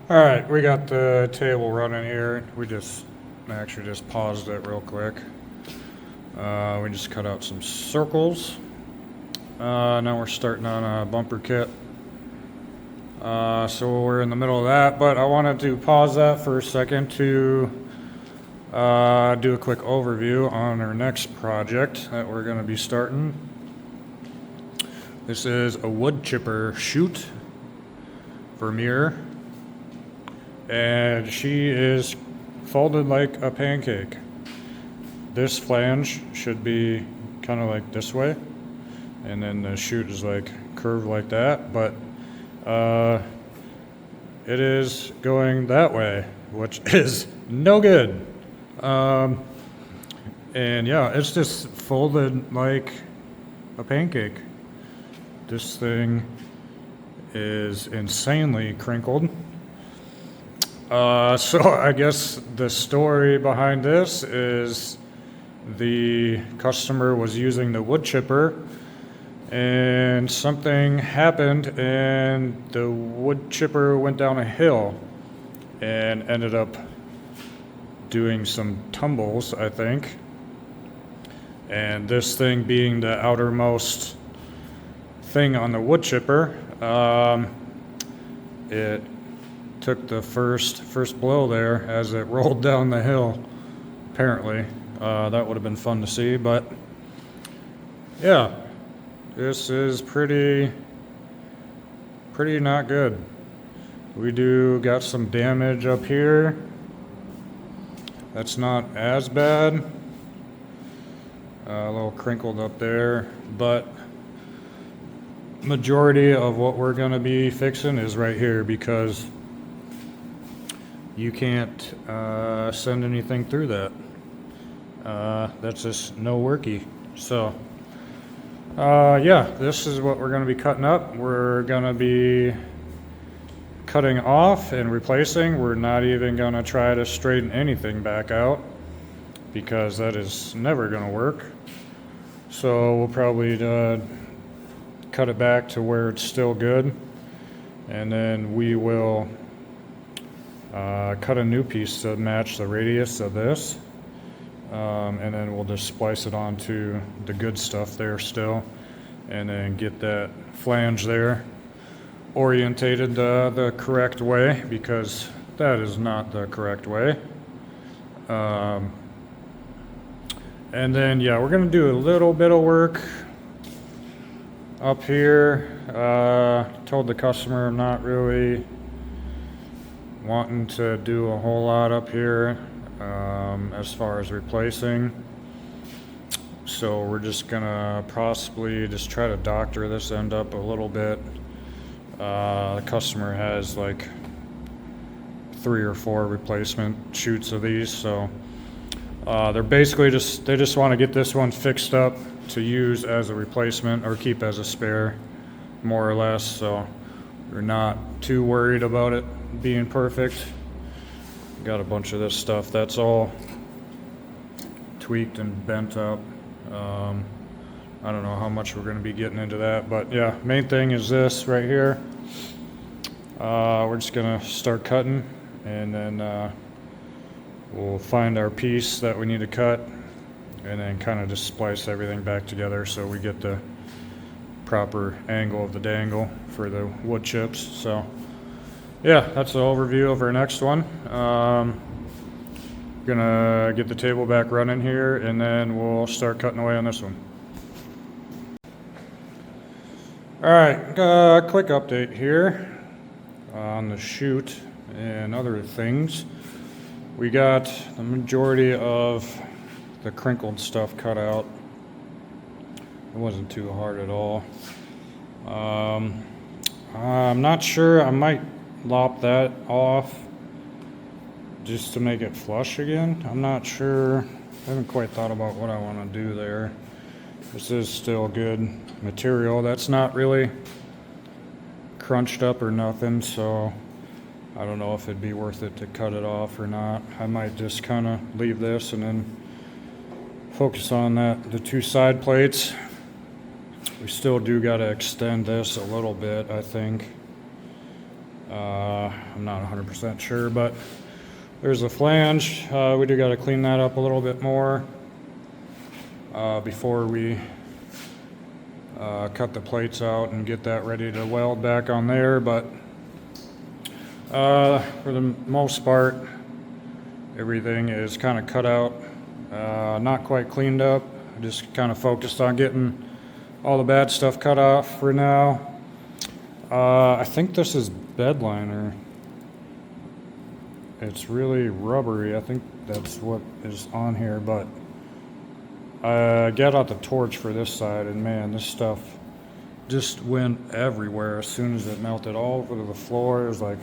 All right, we got the table running here. We actually just paused it real quick. We just cut out some circles. Now we're starting on a bumper kit. So we're in the middle of that, but I wanted to pause that for a second to do a quick overview on our next project that we're going to be starting. This is a wood chipper chute Vermeer, and she is folded like a pancake. This flange should be kind of like this way, and then the chute is like curved like that, but it is going that way, which is no good. And yeah, it's just folded like a pancake. This thing is insanely crinkled. So I guess the story behind this is the customer was using the wood chipper and something happened and the wood chipper went down a hill and ended up doing some tumbles, I think. And this thing being the outermost thing on the wood chipper, it took the first blow there as it rolled down the hill. Apparently, that would have been fun to see, but yeah, this is pretty not good. We do got some damage up here. That's not as bad. A little crinkled up there, but majority of what we're going to be fixing is right here because you can't send anything through that. That's just no worky. So yeah, this is what we're going to be cutting up. We're going to be cutting off and replacing. We're not even going to try to straighten anything back out because that is never going to work. So we'll probably cut it back to where it's still good, and then we will cut a new piece to match the radius of this, and then we'll just splice it onto the good stuff there still, and then get that flange there orientated the correct way, because that is not the correct way. And then yeah, we're gonna do a little bit of work up here. Told the customer I'm not really wanting to do a whole lot up here as far as replacing. So we're just gonna possibly just try to doctor this end up a little bit. The customer has like 3 or 4 replacement chutes of these, so they're basically they just want to get this one fixed up to use as a replacement or keep as a spare, more or less. So we're not too worried about it being perfect. Got a bunch of this stuff that's all tweaked and bent up. I don't know how much we're going to be getting into that, but yeah, main thing is this right here. We're just going to start cutting, and then we'll find our piece that we need to cut, and then kind of just splice everything back together so we get the proper angle of the dangle for the wood chips. So yeah, that's the overview of our next one. Gonna get the table back running here, and then we'll start cutting away on this one. All right, quick update here on the chute and other things. We got the majority of the crinkled stuff cut out. It wasn't too hard at all. I'm not sure. I might lop that off just to make it flush again. I'm not sure. I haven't quite thought about what I want to do there. This is still good material. That's not really crunched up or nothing, so I don't know if it'd be worth it to cut it off or not. I might just kind of leave this and then focus on the 2 side plates. We still do got to extend this a little bit, I think. I'm not 100% sure, but there's a flange. We do got to clean that up a little bit more before we cut the plates out and get that ready to weld back on there. But for the most part, everything is kind of cut out, not quite cleaned up. I just kind of focused on getting all the bad stuff cut off for now. I think this is bed liner. It's really rubbery. I think that's what is on here, but I got out the torch for this side, and man, this stuff just went everywhere as soon as it melted all over the floor. It was like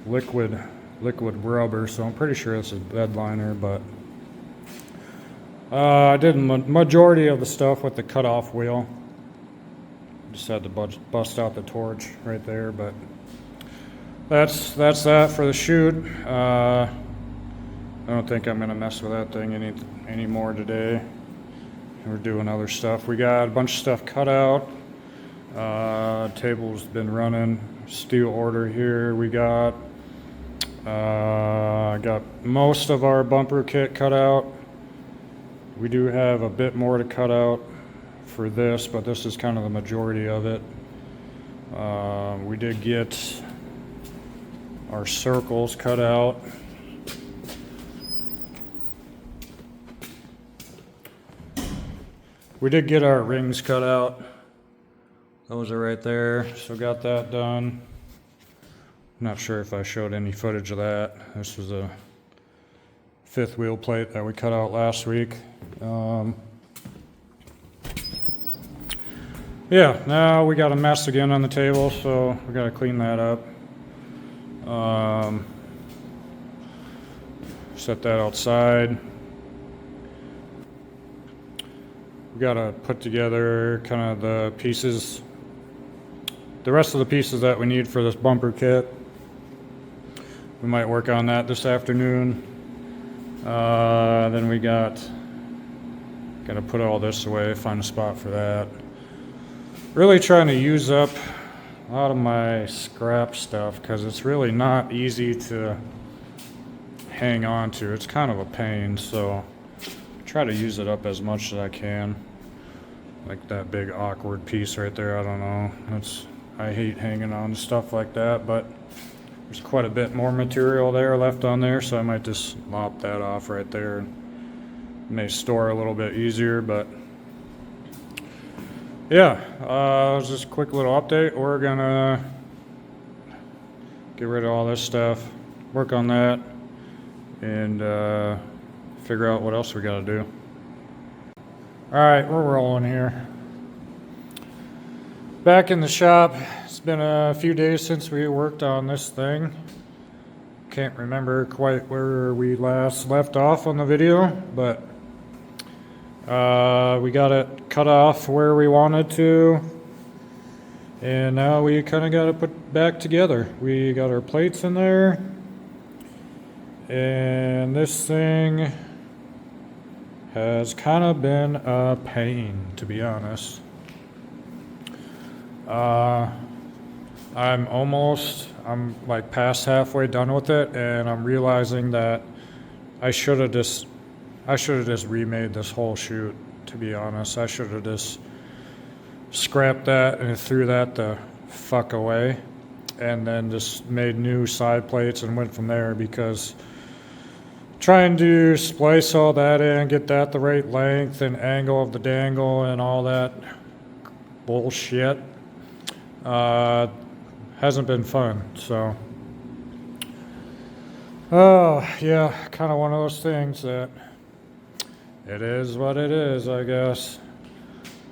liquid rubber, so I'm pretty sure this is bed liner, but I did majority of the stuff with the cutoff wheel. Just had to bust out the torch right there, but that's that for the chute. I don't think I'm gonna mess with that thing any more today. We're doing other stuff. We got a bunch of stuff cut out. Table's been running. Steel order here. We got most of our bumper kit cut out. We do have a bit more to cut out for this, but this is kind of the majority of it. We did get our circles cut out. We did get our rings cut out. Those are right there, so got that done. Not sure if I showed any footage of that. This was a fifth wheel plate that we cut out last week. Yeah, now we got a mess again on the table, so we got to clean that up. Set that outside. We got to put together kind of the pieces, the rest of the pieces that we need for this bumper kit. We might work on that this afternoon. Then we got to put all this away, find a spot for that. Really trying to use up a lot of my scrap stuff because it's really not easy to hang on to. It's kind of a pain, so try to use it up as much as I can. Like that big awkward piece right there, I don't know. I hate hanging on to stuff like that, but there's quite a bit more material there left on there, so I might just mop that off right there. May store a little bit easier, but yeah, it was just a quick little update. We're gonna get rid of all this stuff, work on that, and figure out what else we gotta do. All right, we're rolling here. Back in the shop. It's been a few days since we worked on this thing. Can't remember quite where we last left off on the video, but we got it cut off where we wanted to, and now we kind of got to put back together. We got our plates in there, and this thing has kind of been a pain, to be honest. I'm like past halfway done with it, and I'm realizing that I should have just remade this whole chute, to be honest. I should have just scrapped that and threw that the fuck away, and then just made new side plates and went from there, because trying to splice all that in, get that the right length and angle of the dangle and all that bullshit hasn't been fun. So yeah, kind of one of those things that it is what it is, I guess.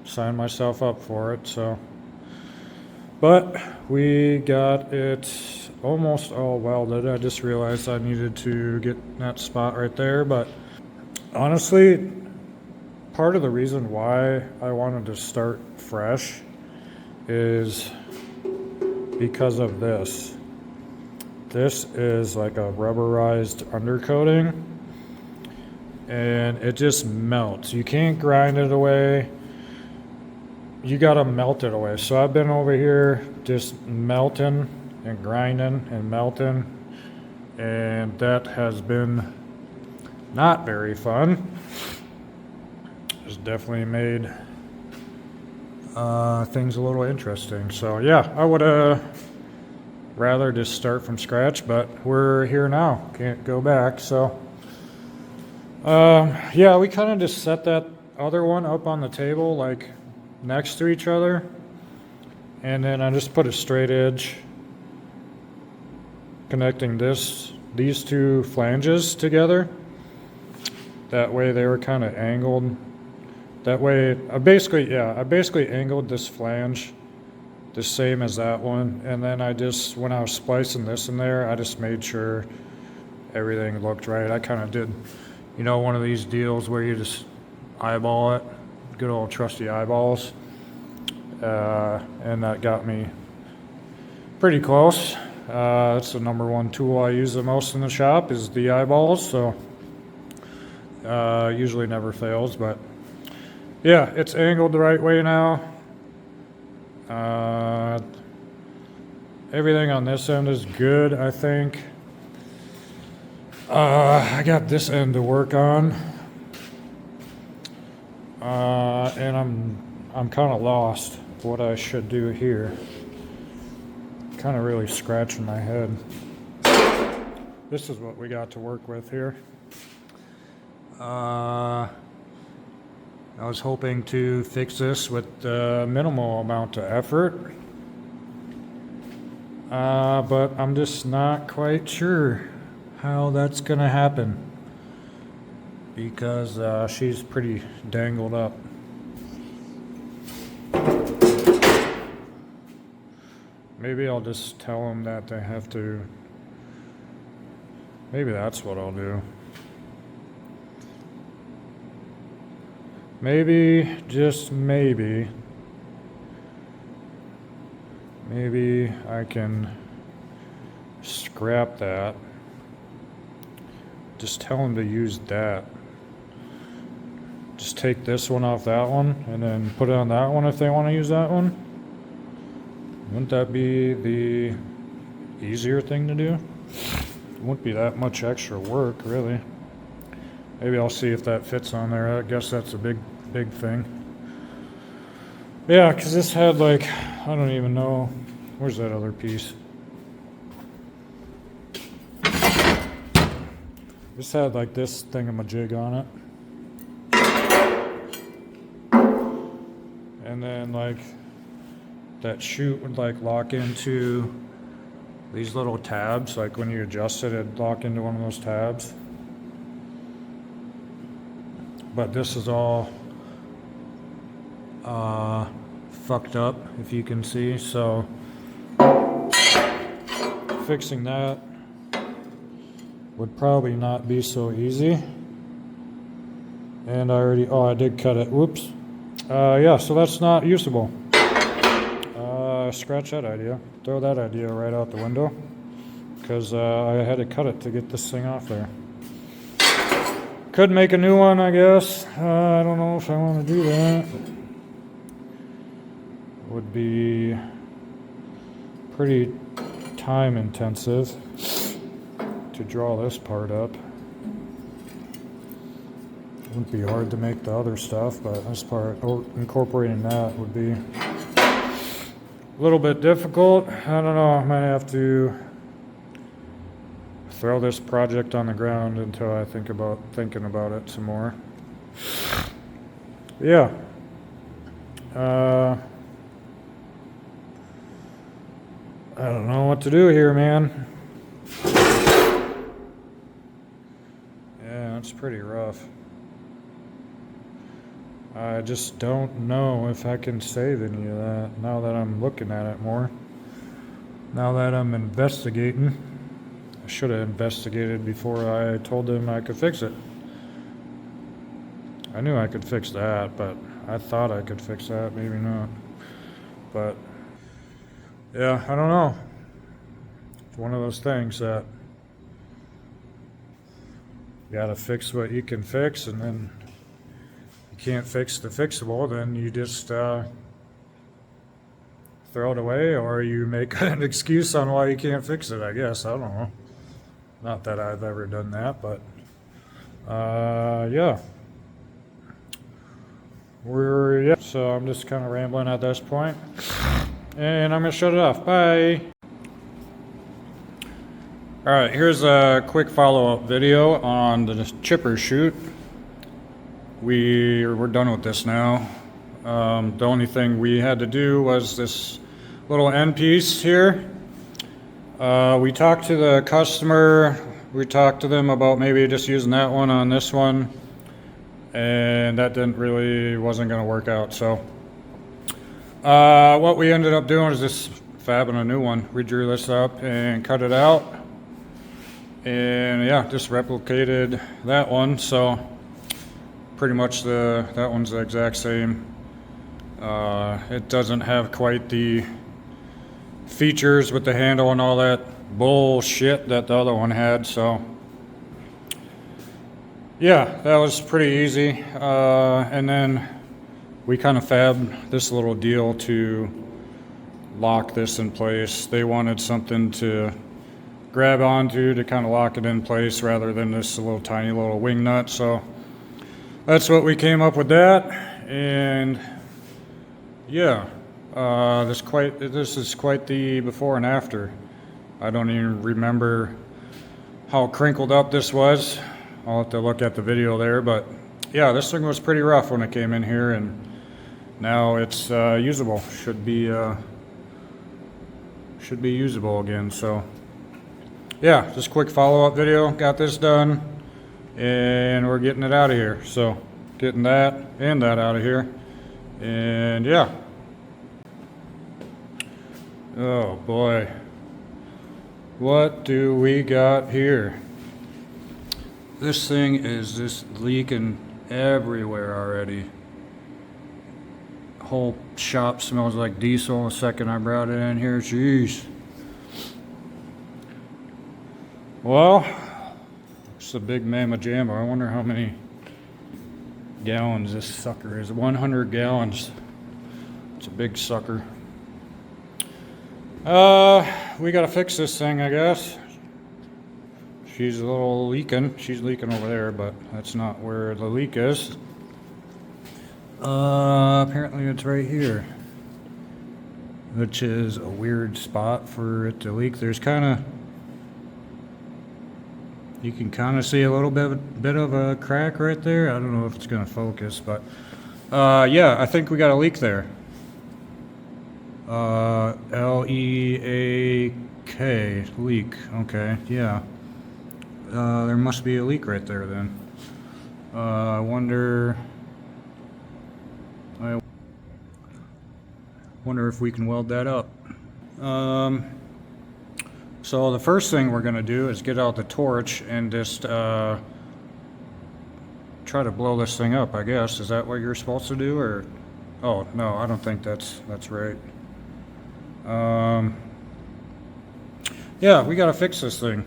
Signed myself up for it, so. But we got it almost all welded. I just realized I needed to get that spot right there, but honestly, part of the reason why I wanted to start fresh is because of this. This is like a rubberized undercoating, and it just melts. You can't grind it away. you gotta melt it away. So I've been over here just melting and grinding and melting, and that has been not very fun. It's definitely made things a little interesting. So yeah, I would rather just start from scratch, but we're here now. Can't go back. So yeah, we kind of just set that other one up on the table, like next to each other, and then I just put a straight edge connecting these two flanges together. That way they were kind of angled. That way, I basically angled this flange the same as that one, and then when I was splicing this in there, I just made sure everything looked right. I kind of did, one of these deals where you just eyeball it, good old trusty eyeballs, and that got me pretty close. That's the number one tool I use the most in the shop is the eyeballs, so usually never fails, but yeah, it's angled the right way now. Everything on this end is good, I think. I got this end to work on, and I'm kind of lost what I should do here. Kind of really scratching my head. This is what we got to work with here. I was hoping to fix this with minimal amount of effort, but I'm just not quite sure how that's gonna happen because she's pretty dangled up. Maybe I'll just tell them that they have to. Maybe that's what I'll do. Maybe, just maybe I can scrap that. Just tell them to use that. Just take this one off that one and then put it on that one if they want to use that one. Wouldn't that be the easier thing to do? It wouldn't be that much extra work, really. Maybe I'll see if that fits on there. I guess that's a big thing. Yeah, because this had I don't even know. Where's that other piece? This had this thingamajig on it. And then that chute would lock into these little tabs. When you adjust it, it'd lock into one of those tabs. But this is all fucked up, if you can see, so fixing that would probably not be so easy. And I did cut it, whoops. Yeah, so that's not usable. Scratch that idea, throw that idea right out the window, because I had to cut it to get this thing off there. Could make a new one, I guess. I don't know if I want to do that. Would be pretty time intensive to draw this part up. Wouldn't be hard to make the other stuff, but this part, incorporating that would be a little bit difficult. I don't know, I might have to throw this project on the ground until I thinking about it some more. Yeah. I don't know what to do here, man. Yeah, it's pretty rough. I just don't know if I can save any of that now that I'm looking at it more. Now that I'm investigating. I should have investigated before I told them I could fix it. I knew I could fix that, but I thought I could fix that, maybe not. But yeah, I don't know. It's one of those things that you gotta fix what you can fix, and then you can't fix the fixable, then you just throw it away, or you make an excuse on why you can't fix it, I guess. I don't know. Not that I've ever done that, but yeah. Yeah. So I'm just kind of rambling at this point, and I'm gonna shut it off. Bye. All right, here's a quick follow-up video on the chipper chute. We're done with this now. The only thing we had to do was this little end piece here. We talked to the customer. We talked to them about maybe just using that one on this one, and that wasn't going to work out. So what we ended up doing is just fabbing a new one. We drew this up and cut it out, and yeah, just replicated that one. So pretty much that one's the exact same. It doesn't have quite the features with the handle and all that bullshit that the other one had. So yeah, that was pretty easy. And then we kind of fabbed this little deal to lock this in place. They wanted something to grab onto to kind of lock it in place rather than this little tiny little wing nut. So that's what we came up with that. And yeah, this is quite the before and after. I don't even remember how crinkled up this was. I'll have to look at the video there, but yeah, this thing was pretty rough when it came in here, and now it's usable. Should be usable again. So yeah, just quick follow-up video. Got this done, and we're getting it out of here. So getting that and that out of here, and yeah. Oh boy, what do we got here? This thing is just leaking everywhere already. Whole shop smells like diesel the second I brought it in here. Jeez. Well, it's a big mamma jamma. I wonder how many gallons this sucker is. 100 gallons. It's a big sucker. We gotta fix this thing, I guess. She's a little leaking. She's leaking over there, but that's not where the leak is. Apparently it's right here, which is a weird spot for it to leak. There's you can kind of see a little bit of a crack right there. I don't know if it's gonna focus, but yeah, I think we got a leak there. L-E-A-K, leak. Okay, yeah. There must be a leak right there then. I wonder if we can weld that up. So the first thing we're gonna do is get out the torch and just try to blow this thing up, I guess. Is that what you're supposed to do, or? Oh, no, I don't think that's right. Yeah, we gotta fix this thing.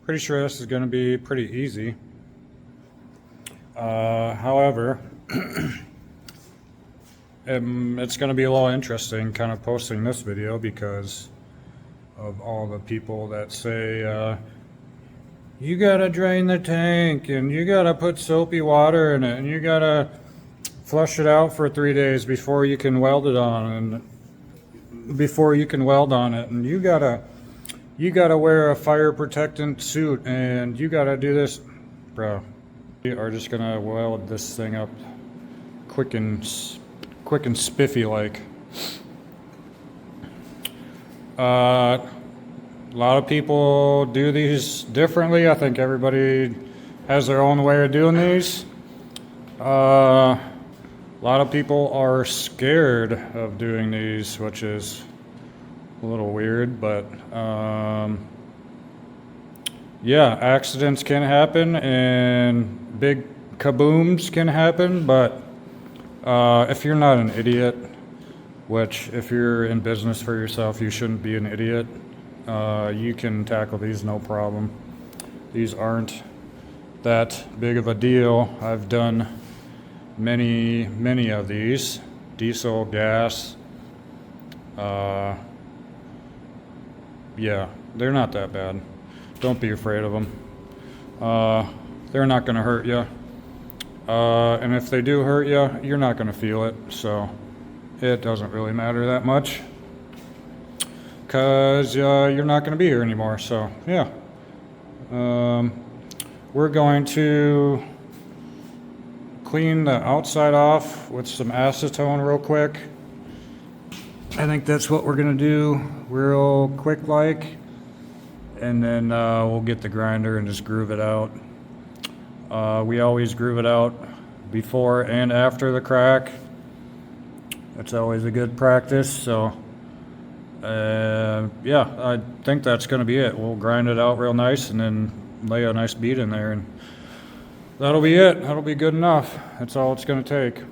Pretty sure this is gonna be pretty easy. However, it's gonna be a little interesting kind of posting this video because of all the people that say, you gotta drain the tank, and you gotta put soapy water in it, and you gotta flush it out for 3 days before you can weld it on, and you gotta wear a fire protectant suit, and you gotta do this. Bro, we are just gonna weld this thing up quick and spiffy like. A lot of people do these differently. I think everybody has their own way of doing these. A lot of people are scared of doing these, which is a little weird, but yeah, accidents can happen and big kabooms can happen, but if you're not an idiot, which if you're in business for yourself, you shouldn't be an idiot, you can tackle these no problem. These aren't that big of a deal. I've done many of these, diesel, gas, Yeah, they're not that bad. Don't be afraid of them. They're not going to hurt you. And if they do hurt you, you're not going to feel it. So it doesn't really matter that much. Because you're not going to be here anymore. So, yeah. We're going to clean the outside off with some acetone real quick. I think that's what we're going to do real quick like. And then we'll get the grinder and just groove it out. We always groove it out before and after the crack. That's always a good practice. So, yeah, I think that's going to be it. We'll grind it out real nice and then lay a nice bead in there. And that'll be it. That'll be good enough. That's all it's going to take.